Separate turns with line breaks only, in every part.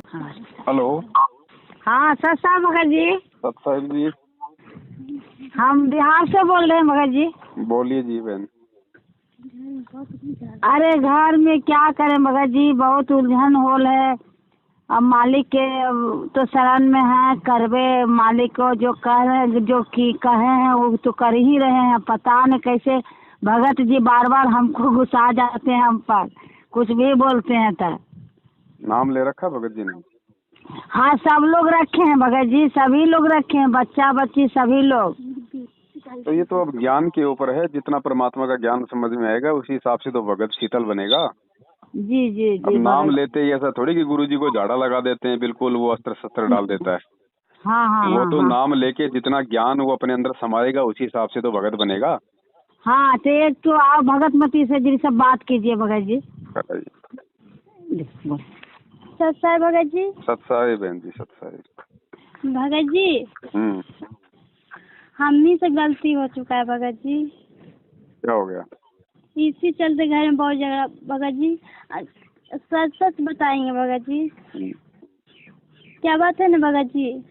हाँ।
हेलो।
हाँ सर साहब मगर जी,
सत साहिब जी,
हम बिहार से बोल रहे हैं मगर जी।
बोलिए जी बहन।
अरे घर में क्या करें मगर जी, बहुत उलझन होल है। अब मालिक के तो शरण में है, करवे मालिक को जो कह रहे हैं, जो की कहे हैं वो तो कर ही रहे हैं। पता नहीं कैसे भगत जी बार बार हमको गुस्सा जाते हैं, हम पर कुछ भी बोलते हैं तो।
नाम ले रखा भगत जी ने?
हाँ सब लोग रखे हैं भगत जी, सभी लोग रखे हैं, बच्चा बच्ची सभी लोग।
तो ये तो अब ज्ञान के ऊपर है, जितना परमात्मा का ज्ञान समझ में आएगा उसी हिसाब से तो भगत शीतल बनेगा।
जी जी
अब
जी
नाम
भगत।
लेते ही ऐसा थोड़ी कि गुरु जी को झाड़ा लगा देते हैं, बिल्कुल वो अस्त्र शस्त्र डाल देता है।
हाँ हाँ
वो
हाँ
तो
हाँ।
नाम लेके जितना ज्ञान वो अपने अंदर समाएगा उसी हिसाब से तो भगत बनेगा।
हाँ तो एक तो आप भगत मती से जी सब बात कीजिए भगत जी। सत साहब भगत जी।
सत साहिब बहन जी, सत साहिब।
भगत जी हमनी से गलती हो चुका है भगत जी।
क्या हो गया?
इसी चलते घर में बहुत झगड़ा भगत जी। सच सच बताएंगे भगत जी। क्या बात है ना भगत जी,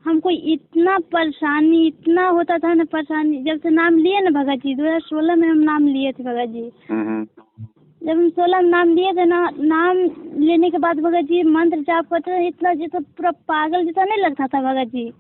हमको इतना परेशानी इतना होता था ना, परेशानी जब से नाम लिए ना भगत जी, 2016 में हम नाम लिए थे भगत जी। जब हम 16 में नाम लिए थे ना, नाम लेने के बाद भगत जी मंत्र जाप करते थे, इतना जैसे पूरा पागल जैसा नहीं लगता था भगत जी।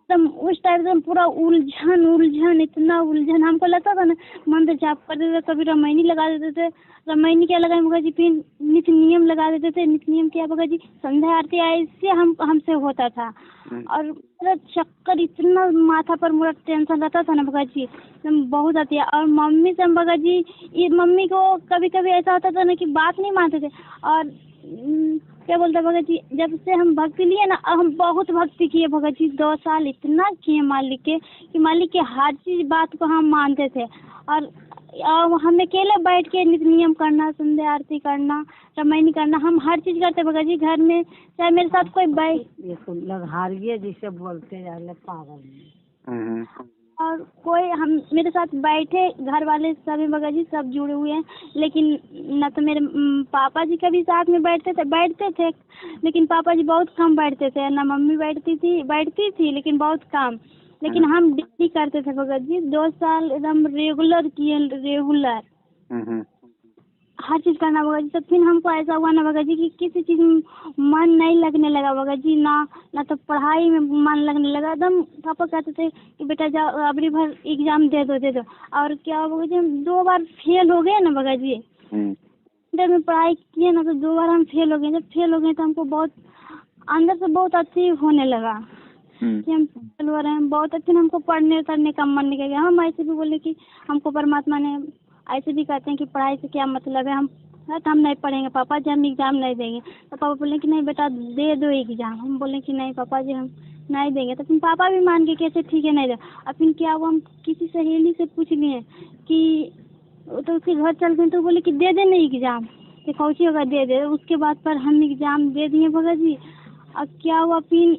एकदम उस टाइम से पूरा उलझन उलझन, इतना उलझन हमको लगता था ना। मंत्र जाप करते थे, कभी रामायणी लगा देते थे। रामायणी क्या लगाए भगत जी, फिर नित्य नियम लगा देते थे। नित्य नियम क्या भगत जी, संध्या आरती ऐसे हमसे होता था। और पूरा चक्कर, इतना माथा पर पूरा टेंशन रहता था ना भगत जी, बहुत आती है। और मम्मी से हम भगत जी, ये मम्मी को कभी कभी ऐसा होता था ना कि बात नहीं मानते थे। और क्या बोलते भगत जी, जब से हम भक्ति लिए ना, हम बहुत भक्ति किए भगत जी, 2 साल इतना किए मालिक के कि मालिक के हर चीज बात को हम मानते थे। और हम अकेले बैठ के नित्य नियम करना, संध्या आरती करना, रामायणी करना, हम हर चीज करते भगत जी घर में। चाहे मेरे साथ कोई हारिए जिसे बोलते पागल, और कोई हम मेरे साथ बैठे घर वाले सभी भगत जी सब जुड़े हुए हैं। लेकिन न तो मेरे पापा जी कभी साथ में बैठते थे, लेकिन पापा जी बहुत कम बैठते थे। ना मम्मी बैठती थी लेकिन बहुत कम। लेकिन हम डेली करते थे भगत जी, 2 साल एकदम रेगुलर किए, रेगुलर हर चीज करना भगत जी। तो फिर हमको ऐसा हुआ ना भगत जी कि किसी चीज में मन नहीं लगने लगा भगत जी, ना तो पढ़ाई में मन लगने लगा। एकदम पापा कहते थे कि बेटा जाओ अबरी भर एग्जाम दे दो। और क्या भगत जी, हम 2 बार फेल हो गए ना भगत जी। इंटर में पढ़ाई किए ना तो 2 बार हम फेल हो गए। जब फेल हो गए तो हमको बहुत अंदर से बहुत अच्छी होने लगा कि हम फेल हो रहे हैं, बहुत अच्छे। हमको पढ़ने करने का मन नहीं गया। हम ऐसे भी बोले कि हमको परमात्मा ने ऐसे भी कहते हैं कि पढ़ाई से क्या मतलब है, हम नहीं पढ़ेंगे पापा जी, हम एग्जाम नहीं देंगे। तो पापा बोले कि नहीं बेटा दे दो एग्जाम। हम बोले कि नहीं पापा जी हम नहीं देंगे। तो फिर पापा भी मान गए कैसे ठीक है नहीं दे। और फिर क्या हुआ, हम किसी सहेली से पूछ लिए कि, तो उसके घर चल गए तो बोले कि दे देना एग्जाम, कि कौची होगा दे दे। उसके बाद पर हम एग्जाम दे दिए भगत जी। अब क्या हुआ, फिर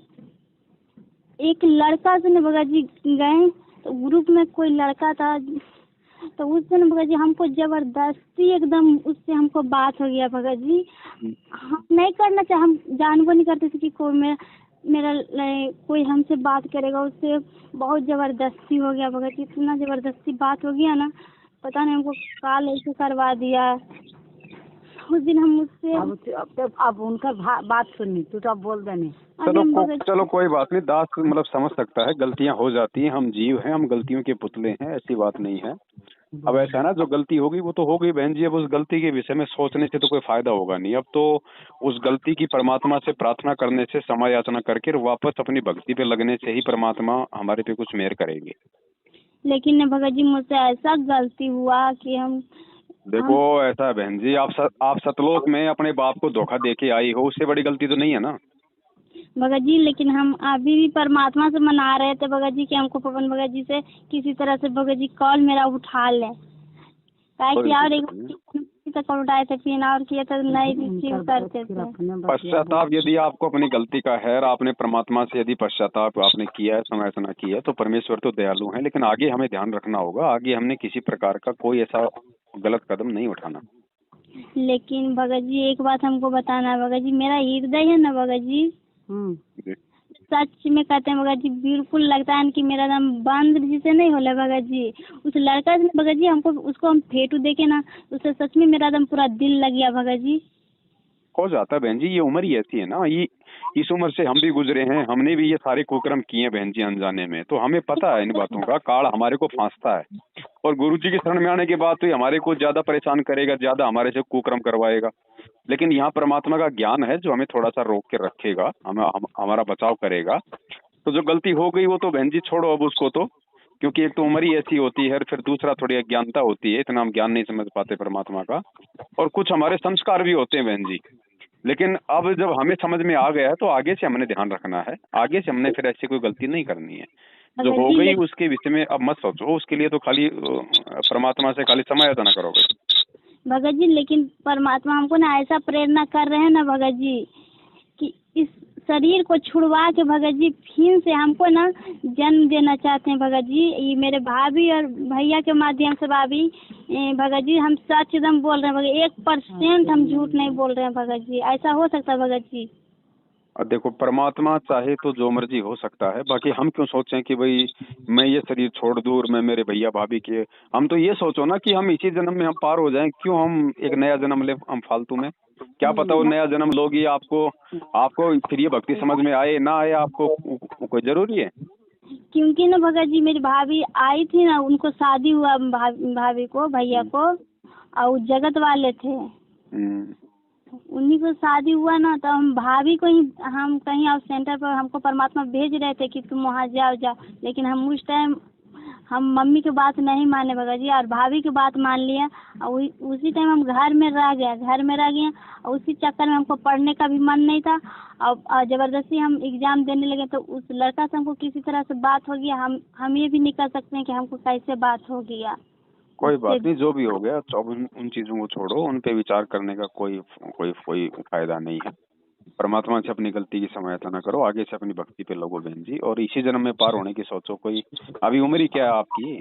एक लड़का से न भगत जी गए, तो ग्रुप में कोई लड़का था, तो उससे न भगत जी हमको जबरदस्ती एकदम उससे हमको बात हो गया भगत जी। हम नहीं करना चाहे, हम जानबो नहीं करते थे कि कोई मेरा कोई हमसे बात करेगा। उससे बहुत जबरदस्ती हो गया भगत जी, इतना जबरदस्ती बात हो गया ना, पता नहीं हमको काल ऐसे करवा दिया। उस दिन हम उससे अब उनका बात सुननी, तू तो अब बोल देने।
चलो कोई बात नहीं, दास मतलब समझ सकता है, गलतियां हो जाती हैं, हम जीव हैं, हम गलतियों के पुतले हैं, ऐसी बात नहीं है। अब ऐसा है ना, जो गलती होगी वो तो हो गई बहन जी। अब उस गलती के विषय में सोचने से तो कोई फायदा होगा नहीं। अब तो उस गलती की परमात्मा से प्रार्थना करने से, समय याचना करके वापस अपनी भक्ति पे लगने से ही परमात्मा हमारे पे कुछ मेहर करेंगे।
लेकिन भगत जी मुझसे ऐसा गलती हुआ कि हम
देखो ऐसा है बहन जी, आप सतलोक में अपने बाप को धोखा दे के आई हो, उससे बड़ी गलती तो नहीं है ना
भगत जी। लेकिन हम अभी भी परमात्मा से मना रहे थे भगत जी कि हमको पवन भगत जी से किसी तरह से भगत जी कॉल मेरा उठा ले। और एक कॉल उठाए थे, फिर और किया तो नहीं रिसीव करते थे।
पश्चाताप यदि आपको अपनी गलती का है, आपने परमात्मा से यदि पश्चाताप आपने किया है, समाचना किया है, तो परमेश्वर तो दयालु है। लेकिन आगे हमें ध्यान रखना होगा, आगे हमने किसी प्रकार का कोई ऐसा गलत कदम नहीं उठाना।
लेकिन भगत जी एक बात हमको बताना है भगत जी, मेरा हृदय है ना भगत जी, सच में कहते हैं भगत जी, बिल्कुल लगता है कि मेरा दम बंद जिसे नहीं होला भगत जी। उस लड़का से भगत जी हमको उसको हम फेटू देखे ना, उससे सच में मेरा दम पूरा दिल लग गया भगत जी।
हो जाता है बहन जी, ये उम्र ही ऐसी है ना, ये इस उम्र से हम भी गुजरे हैं, हमने भी ये सारे कुकर्म किए हैं बहन जी अनजाने में, तो हमें पता है इन बातों का। काल हमारे को फांसता है और गुरुजी की शरण में आने के बाद तो ये हमारे को ज्यादा परेशान करेगा, ज्यादा हमारे से कुकर्म करवाएगा। लेकिन यहाँ परमात्मा का ज्ञान है जो हमें थोड़ा सा रोक के रखेगा, हमारा बचाव करेगा। तो जो गलती हो गई वो तो बहन जी छोड़ो अब उसको, तो क्योंकि एक तो उम्र ही ऐसी होती है, फिर दूसरा थोड़ी अज्ञानता होती है, इतना हम ज्ञान नहीं समझ पाते परमात्मा का, और कुछ हमारे संस्कार भी होते हैं बहन जी। लेकिन अब जब हमें समझ में आ गया है तो आगे से हमने ध्यान रखना है, आगे से हमने फिर ऐसी कोई गलती नहीं करनी है। जो हो गई उसके विषय में अब मत सोचो, उसके लिए तो खाली परमात्मा से खाली समय यातना करोगे
भगत जी। लेकिन परमात्मा हमको ना ऐसा प्रेरणा कर रहे हैं ना भगत जी, कि इस शरीर को छुड़वा के भगत जी फिर से हमको ना जन्म देना चाहते हैं भगत जी। ये मेरे भाभी और भैया के माध्यम से भाभी भगत जी हम सच एकदम बोल रहे हैं भगत, 1% हम झूठ नहीं बोल रहे हैं भगत जी। ऐसा हो सकता है भगत जी?
और देखो परमात्मा चाहे तो जो मर्जी हो सकता है, बाकी हम क्यों सोचें कि भाई मैं ये शरीर छोड़ दूं और मैं मेरे भैया भाभी के, हम तो ये सोचो ना कि हम इसी जन्म में हम पार हो जाएं, क्यों हम एक नया जन्म ले हम फालतू में। क्या पता वो नया जन्म लोगी आपको फिर ये भक्ति समझ में आए ना आए, आपको कोई जरूरी है।
क्योंकि ना भगत जी मेरी भाभी आई थी ना, उनको शादी हुआ भाभी को भैया को, और जगत वाले थे, उन्हीं को शादी हुआ ना, तो हम भाभी को ही हम कहीं और सेंटर पर हमको परमात्मा भेज रहे थे कि तुम वहाँ जाओ। लेकिन हम उस टाइम हम मम्मी की बात नहीं माने भगत जी, और भाभी की बात मान लिया, और उसी टाइम हम घर में रह गए, और उसी चक्कर में हमको पढ़ने का भी मन नहीं था, और जबरदस्ती हम एग्जाम देने लगे। तो उस लड़का से हमको किसी तरह से बात हो गया, हम ये भी नहीं कर सकते हैं कि हमको कैसे बात हो गया।
कोई बात नहीं, जो भी हो गया उन चीजों को छोड़ो, उन पे विचार करने का कोई फायदा नहीं है। परमात्मा से अपनी गलती की समायता ना करो, आगे से अपनी भक्ति पे लगो बहन जी, और इसी जन्म में पार होने की सोचो। कोई अभी उम्र ही क्या है आपकी,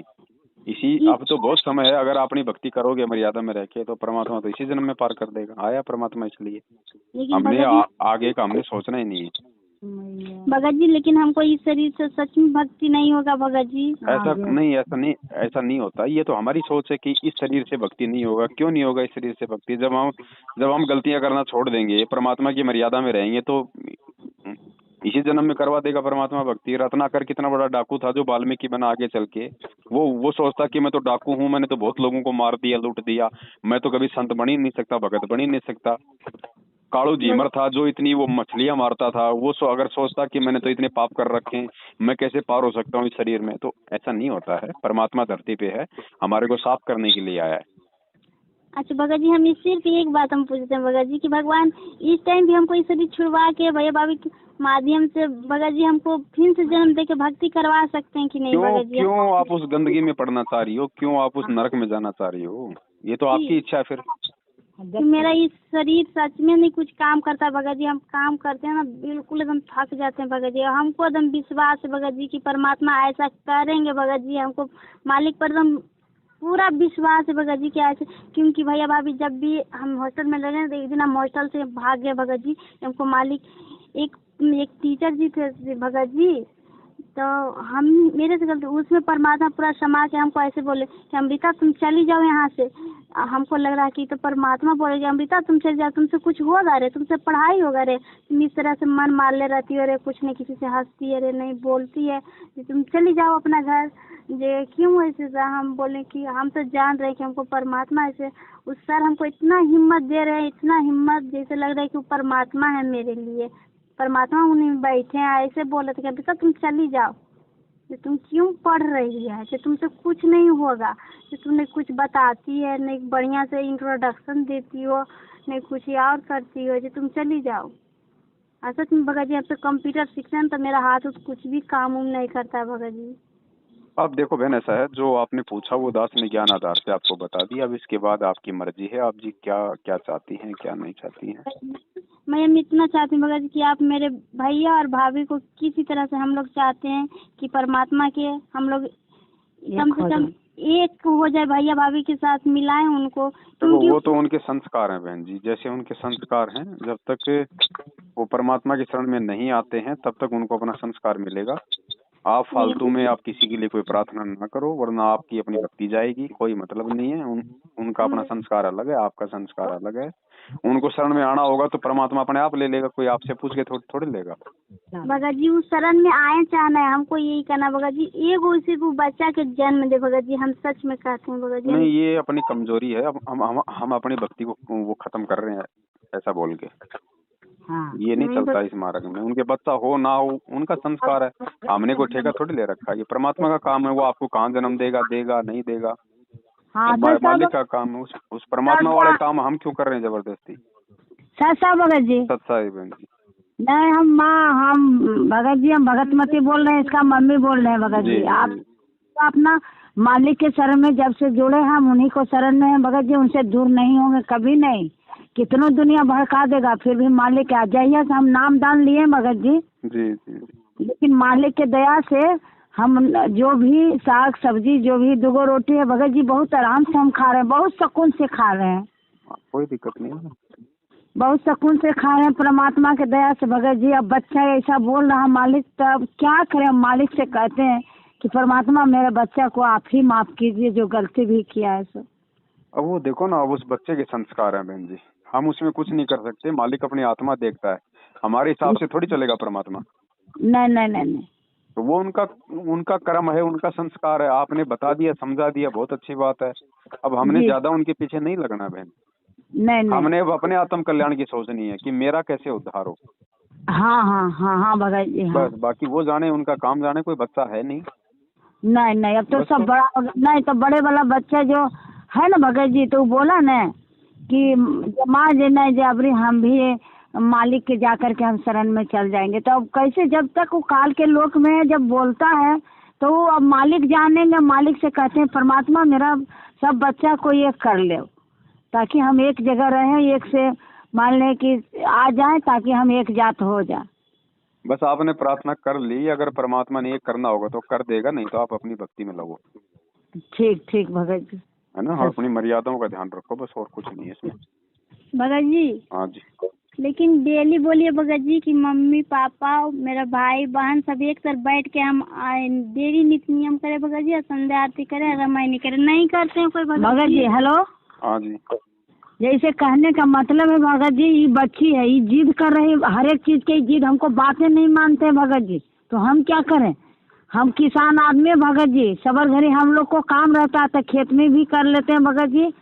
अब तो बहुत समय है, अगर आप अपनी भक्ति करोगे मर्यादा में रह के तो परमात्मा तो इसी जन्म में पार कर देगा। आया परमात्मा इसलिए, हमने आगे का हमने सोचना ही नहीं है
भगत जी। लेकिन हमको इस शरीर से सच में भक्ति नहीं होगा भगत जी।
ऐसा नहीं होता। ये तो हमारी सोच है कि इस शरीर से भक्ति नहीं होगा। क्यों नहीं होगा इस शरीर से भक्ति? जब हम गलतियां करना छोड़ देंगे, परमात्मा की मर्यादा में रहेंगे, तो इसी जन्म में करवा देगा परमात्मा भक्ति। रत्नाकर कितना बड़ा डाकू था जो वाल्मीकि बना आगे चल के, वो सोचता कि मैं तो डाकू हूँ, मैंने तो बहुत लोगों को मार दिया, लूट दिया, मैं तो कभी संत बन ही नहीं सकता, भगत बन ही नहीं सकता। कालू झीमर था जो इतनी वो मछलियां मारता था, वो अगर सोचता कि मैंने तो इतने पाप कर रखे हैं, मैं कैसे पार हो सकता हूँ इस शरीर में। तो ऐसा नहीं होता है। परमात्मा धरती पे है, हमारे को साफ करने के लिए आया है।
अच्छा भगत जी, हम सिर्फ एक बात हम पूछते हैं भगत जी कि भगवान इस टाइम भी हमको इस शरीर छुड़वा के भैया भाभी के माध्यम से भगत जी हमको फिर से जन्म दे के भक्ति करवा सकते हैं कि नहीं भगत जी?
क्यों आप उस गंदगी में पड़ना चाह रही हो? क्यों आप उस नरक में जाना चाह रही हो? ये तो आपकी इच्छा है। फिर
मेरा इस शरीर सच में नहीं कुछ काम करता भगत जी। हम काम करते हैं ना बिल्कुल एकदम थक जाते हैं भगत जी। हमको एकदम विश्वास है भगत जी कि परमात्मा ऐसा करेंगे भगत जी। हमको मालिक पर एकदम पूरा विश्वास है भगत जी कि ऐसे, क्योंकि भैया भाभी जब भी हम हॉस्टल में लगे तो एक दिन हम हॉस्टल से भाग गए भगत जी। हमको मालिक एक टीचर जी थे भगत जी, तो हम मेरे से गलती, उसमें परमात्मा पूरा समा के हमको ऐसे बोले कि अमृता तुम चली जाओ यहाँ से। हमको लग रहा कि तो परमात्मा बोलेगी अमृता तुम चली जाओ, तुमसे कुछ होगा रे, तुमसे पढ़ाई होगा रे, तुम इस तरह से मन मार ले रहती हो रे, कुछ नहीं किसी से हंसती है रे, नहीं बोलती है, तुम चली जाओ अपना घर। जे क्यों ऐसे? हम बोले कि हम तो जान रहे कि हमको परमात्मा ऐसे, उस सर हमको इतना हिम्मत दे रहे हैं, इतना हिम्मत जैसे लग रहा है कि वो परमात्मा है मेरे लिए, परमात्मा उन्हीं में बैठे हैं। ऐसे बोले थे कि बेटा तुम चली जाओ, कि तुम क्यों पढ़ रही है, कि तुमसे कुछ नहीं होगा, कि तुमने कुछ बताती है नहीं, बढ़िया से इंट्रोडक्शन देती हो नहीं, कुछ और करती हो, कि तुम चली जाओ। ऐसा तुम भगत जी अब तो कंप्यूटर सीखना तो मेरा हाथ कुछ भी काम नहीं करता है भगत जी।
अब देखो बहन, ऐसा है जो आपने पूछा वो दास ने ज्ञान आधार से आपको बता दिया। अब इसके बाद आपकी मर्जी है, आप जी क्या क्या चाहती हैं क्या नहीं चाहती हैं।
मैं इतना चाहती हूँ भगत जी कि आप मेरे भैया और भाभी को किसी तरह से, हम लोग चाहते हैं कि परमात्मा के हम लोग कम से कम एक हो जाए, भैया भाभी के साथ मिलाएं उनको,
देखो
क्योंकि
वो तो उनके संस्कार हैं बहन जी, जैसे उनके संस्कार हैं, जब तक वो परमात्मा की शरण में नहीं आते हैं तब तक उनको अपना संस्कार मिलेगा। आप फालतू में आप किसी के लिए कोई प्रार्थना ना करो, वरना आपकी अपनी भक्ति जाएगी, कोई मतलब नहीं है। उनका अपना संस्कार अलग है, आपका संस्कार अलग है। उनको शरण में आना होगा तो परमात्मा अपने आप ले लेगा, कोई आपसे पूछ के थोड़ी लेगा।
भगत जी उस शरण में आए चाहे नहीं, हमको यही करना भगत जी। एगो सिर्फ बच्चा के जन्म दे भगत जी, हम सच में कहते हैं भगत जी।
नहीं, ये अपनी कमजोरी है। अब हम अपनी भक्ति को वो खत्म कर रहे हैं ऐसा बोल के।
हाँ,
ये नहीं चलता इस मार्ग में। उनके बच्चा हो ना हो, उनका संस्कार है, हमने कोई ठेका थोड़ी ले रखा है। ये परमात्मा का काम है, वो आपको कहाँ जन्म देगा, देगा नहीं देगा,
हाँ,
मालिक का काम है। उस परमात्मा वाले काम हम क्यों कर रहे हैं जबरदस्ती।
सच्चा भगत जी।
सच्चा है बहन जी।
नहीं, हम भगत जी, हम भगतमती बोल रहे हैं, इसका मम्मी बोल रहे हैं भगत जी। आप तो अपना मालिक के शरण में जब से जुड़े हैं, हम उन्हीं को शरण में हैं भगत जी, उनसे दूर नहीं होंगे कभी नहीं। कितनों दुनिया भड़का देगा, फिर भी मालिक आ जाइए। हम नाम दान लिए भगत जी,
जी जी,
लेकिन मालिक के दया से हम जो भी साग सब्जी, जो भी 2 रोटी है भगत जी, बहुत आराम से हम खा रहे हैं, बहुत सुकून से खा रहे हैं।
कोई दिक्कत नहीं है,
बहुत सुकून से खा रहे हैं परमात्मा के दया से भगत जी। अब बच्चा ऐसा बोल रहा मालिक, तब क्या करें। हम मालिक से कहते हैं कि परमात्मा मेरे बच्चा को आप ही माफ कीजिए, जो गलती भी किया है सो।
अब वो देखो ना, अब उस बच्चे के संस्कार हैं बहन जी, हम उसमें कुछ नहीं कर सकते। मालिक अपनी आत्मा देखता है, हमारे हिसाब से थोड़ी चलेगा परमात्मा।
नहीं नहीं नहीं नहीं,
तो वो उनका कर्म है, उनका संस्कार है। आपने बता दिया, समझा दिया, बहुत अच्छी बात है। अब हमने ज्यादा उनके पीछे नहीं लगना बहन।
नहीं,
हमने अपने आत्म कल्याण की सोचनी है कि मेरा कैसे उद्धार हो।
हाँ हाँ हाँ हाँ भगत जी, हाँ।
बस बाकी वो जाने, उनका काम जाने, कोई बच्चा है नहीं।
नहीं नहीं, अब तो सब बड़ा नहीं, तो बड़े वाला बच्चा जो है ना भगत जी, तो बोला ना कि माँ जे नहीं जबरी हम भी मालिक के जा करके हम शरण में चल जाएंगे। तो अब कैसे, जब तक वो काल के लोक में जब बोलता है तो वो अब मालिक जानेंगे। मालिक से कहते हैं परमात्मा मेरा सब बच्चा को एक कर ले, ताकि हम एक जगह रहें, एक से मान लें कि आ जाए, ताकि हम एक जात हो जाए।
बस आपने प्रार्थना कर ली, अगर परमात्मा ने एक करना होगा तो कर देगा, नहीं तो आप अपनी भक्ति में लगो।
ठीक ठीक भगत जी,
है ना। और अपनी मर्यादाओं का ध्यान रखो, बस और कुछ नहीं है इसमें।
भगत जी।
हाँ जी।
लेकिन डेली बोलिए भगत जी कि मम्मी पापा मेरा भाई बहन सब एक साथ बैठ के हम डेली नित्य नियम करे भगत जी, संध्या आरती करे, रामायण करे। नहीं करते हैं कोई भगत जी। हेलो।
हाँ जी।
जैसे कहने का मतलब है भगत जी, ये बच्ची है, ये जिद कर रही, हर एक चीज की जिद, हमको बातें नहीं मानते भगत जी, तो हम क्या करें। हम किसान आदमी है भगत जी, सबर घड़ी हम लोग को काम रहता है तो खेत में भी कर लेते हैं भगत जी।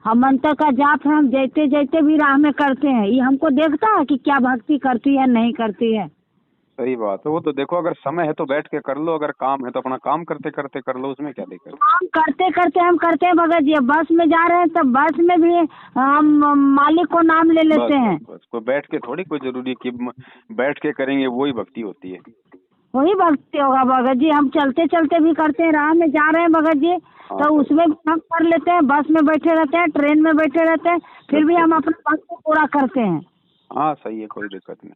हम मंत्र का जाप है, हम जैते जैते भी राह में करते हैं। ये हमको देखता है कि क्या भक्ति करती है नहीं करती है।
सही बात है। वो तो देखो, अगर समय है तो बैठ के कर लो, अगर काम है तो अपना काम करते करते कर लो, उसमें क्या दिक्कत।
काम करते करते हम करते हैं भगत जी। बस में जा रहे हैं तो बस में भी हम मालिक को नाम ले लेते हैं।
बस कोई बैठ के थोड़ी कोई जरूरी कि बैठ के करेंगे वही भक्ति होती है।
वही भक्ति होगा भगत जी। हम चलते चलते भी करते हैं, राह में जा रहे हैं भगत जी, तो उसमें भी हम कर लेते हैं। बस में बैठे रहते हैं, ट्रेन में बैठे रहते हैं, फिर भी हम अपना भक्ति पूरा करते हैं।
हाँ सही है, कोई दिक्कत नहीं।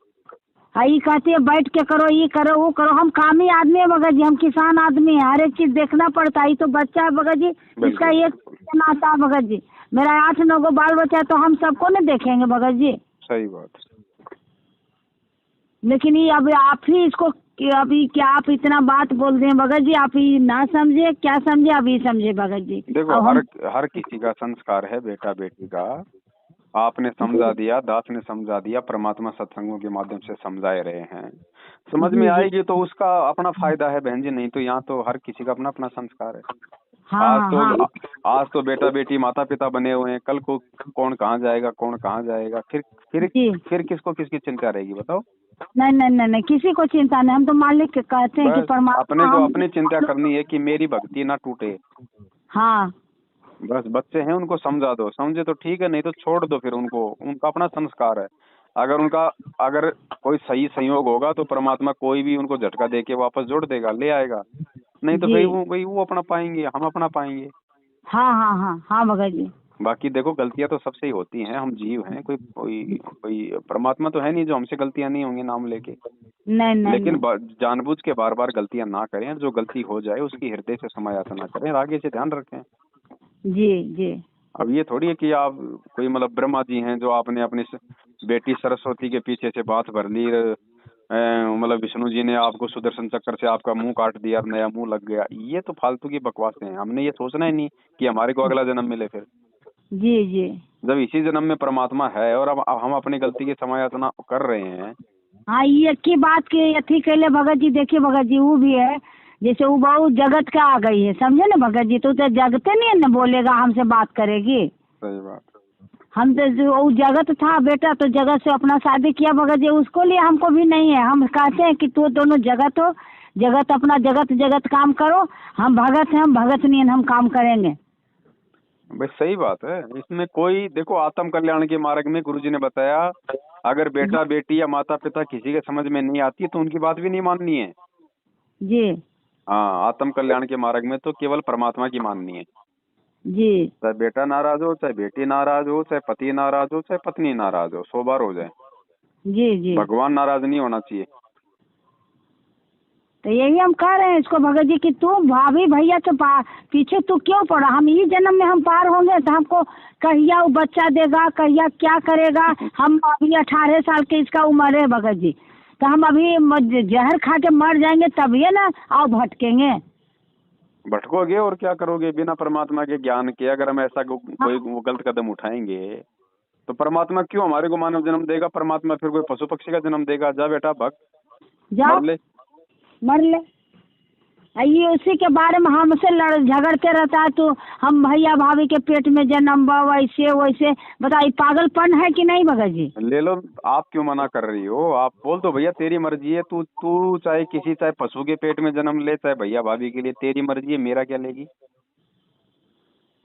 हाँ, ये कहती है बैठ के करो, ये करो वो करो। हम कामी आदमी है भगत जी, हम किसान आदमी है, हर एक चीज देखना पड़ता है। ये तो बच्चा है भगत जी, इसका एक नाता है भगत जी। मेरा 8-9 गो बाल बच्चा है, तो हम सबको नहीं देखेंगे भगत जी।
सही बात।
लेकिन ये अब आप ही इसको अभी क्या आप इतना बात बोल रहे हैं भगत जी, आप ये ना समझे, क्या समझे, अभी समझे भगत जी।
देखो हर किसी का संस्कार है बेटा बेटी का। आपने समझा दिया, दास ने समझा दिया, परमात्मा सत्संगों के माध्यम से समझाए रहे हैं, समझ में आएगी तो उसका अपना फायदा है बहन जी। नहीं तो यहाँ तो हर किसी का अपना अपना संस्कार है।
हाँ,
आज तो बेटा बेटी माता पिता बने हुए हैं, कल को कौन कहाँ जाएगा, कौन कहाँ जाएगा, फिर किसको किसकी चिंता रहेगी बताओ।
नहीं नहीं नहीं नहीं, किसी को चिंता नहीं। हम तो मालिक के कहते हैं कि परमात्मा,
अपने को अपनी चिंता करनी है कि मेरी भक्ति ना टूटे।
हाँ,
बस बच्चे हैं, उनको समझा दो, समझे तो ठीक है, नहीं तो छोड़ दो फिर उनको। उनका अपना संस्कार है। अगर कोई सही संयोग होगा तो परमात्मा कोई भी उनको झटका दे के वापस जोड़ देगा, ले आएगा। नहीं तो फिर वो अपना पाएंगे, हम अपना पाएंगे।
हाँ हाँ हाँ हाँ भगत जी।
बाकी देखो गलतियां तो सबसे ही होती हैं, हम जीव हैं, कोई परमात्मा तो है नहीं जो हमसे गलतियां नहीं होंगी नाम लेके।
नहीं नहीं
लेकिन
नहीं।
जानबूझ के बार बार गलतियां ना करें, जो गलती हो जाए उसकी हृदय से समायाचना करें, आगे से ध्यान रखें।
जी जी।
अब ये थोड़ी है कि आप कोई मतलब ब्रह्मा जी हैं जो आपने अपनी बेटी सरस्वती के पीछे से बात भर ली, मतलब विष्णु जी ने आपको सुदर्शन चक्र से आपका मुंह काट दिया, नया मुंह लग गया। ये तो फालतू की बकवासें हैं। हमने ये सोचना ही नहीं कि हमारे को अगला जन्म मिले। फिर
जी जी।
जब इसी जन्म में परमात्मा है और अब हम अपनी गलती की समायाचना कर रहे हैं।
हाँ, ये की बात के अथी कैले भगत जी, देखिए भगत जी वो भी है, जैसे वो बहुत जगत का आ गई है, समझे ना भगत जी, तो जगते नहीं है ना, बोलेगा हमसे बात करेगी।
सही बात।
हम तो वो जगत था बेटा, तो जगत से अपना शादी किया भगत जी, उसको लिए हमको भी नहीं है। हम कहते हैं कि तू दोनों जगत हो, जगत अपना जगत काम करो, हम भगत हैं, हम भगत नहीं हम काम करेंगे।
भाई सही बात है, इसमें कोई देखो आत्म कल्याण के मार्ग में गुरुजी ने बताया, अगर बेटा बेटी या माता पिता किसी के समझ में नहीं आती तो उनकी बात भी नहीं माननी है।
जी
हाँ, आत्म कल्याण के मार्ग में तो केवल परमात्मा की माननी है।
जी
चाहे बेटा नाराज हो, चाहे बेटी नाराज हो, चाहे पति नाराज हो, चाहे पत्नी नाराज हो, 100 बार हो जाए,
जी जी।
भगवान नाराज नहीं होना चाहिए।
तो यही हम कह रहे हैं इसको भगत जी कि तू भाभी भैया तो पीछे तू क्यों पड़ा, हम इस जन्म में हम पार होंगे तो हमको कहिया वो बच्चा देगा, कहिया क्या करेगा। हम अभी 18 साल के इसका उम्र है भगत जी, तो हम अभी जहर खा के मर जाएंगे तभी ना आओ भटकेंगे।
भटकोगे और क्या करोगे बिना परमात्मा के ज्ञान के। अगर हम ऐसा कोई गलत कदम उठाएंगे तो परमात्मा क्यों हमारे को मानव जन्म देगा? परमात्मा फिर कोई पशु पक्षी का जन्म देगा? जा बेटा भग,
जाओ मर ले। ये उसी के बारे में हमसे झगड़ते रहता है, तो हम भैया भाभी के पेट में जन्म वैसे वैसे, बताइए पागलपन है कि नहीं भगत जी?
ले लो, आप क्यों मना कर रही हो? आप बोल दो भैया तेरी मर्जी है, तू चाहे पशु के पेट में जन्म ले, चाहे भैया भाभी के लिए, तेरी मर्जी है, मेरा क्या लेगी?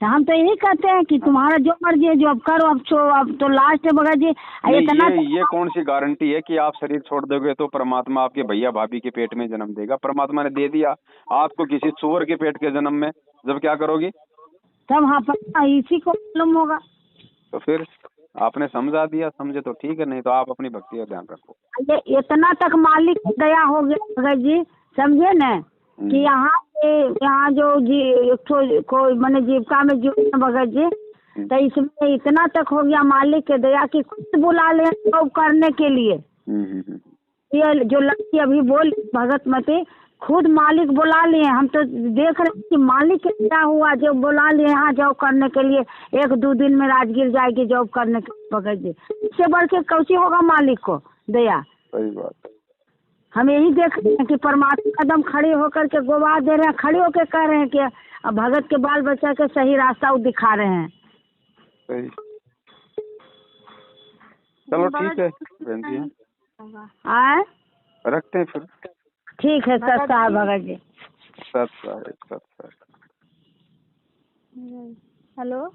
तो हम तो यही कहते हैं कि तुम्हारा जो मर्जी है जो अब करो। अब तो लास्ट है भगत जी। इतना
ये कौन सी गारंटी है कि आप शरीर छोड़ दोगे तो परमात्मा आपके भैया भाभी के पेट में जन्म देगा? परमात्मा ने दे दिया आपको किसी सुअर के पेट के जन्म में, जब क्या करोगी?
तब हाँ इसी को मालूम होगा।
तो फिर आपने समझा दिया, समझे तो ठीक है, नहीं तो आप अपनी भक्ति का ध्यान रखो।
ये इतना तक मालिक दया हो गया भगत जी, समझे न, कि यहाँ जो कोई मैंने जीविका में जो भगत जी, तो इसमें इतना तक हो गया मालिक के दया कि खुद बुला ले जॉब करने के लिए। ये जो लड़की अभी बोल भगत मती, खुद मालिक बुला लिए। हम तो देख रहे हैं कि मालिक क्या हुआ जो बुला लिए यहाँ जॉब करने के लिए। 1-2 दिन में राजगीर जाएगी जॉब करने के भगत जी, इससे बढ़ के कैसी होगा मालिक को दया।
सही बात।
हम यही देख रहे हैं कि परमात्मा कदम खड़े होकर के गवाह दे रहे हैं, खड़े होकर कह रहे हैं कि भगत के बाल बच्चा के सही रास्ता वो दिखा रहे हैं।
सही। चलो ठीक है बहन जी,
आए
रखते हैं फिर।
ठीक है सर साहब भगत जी।
सत साहब।
हेलो।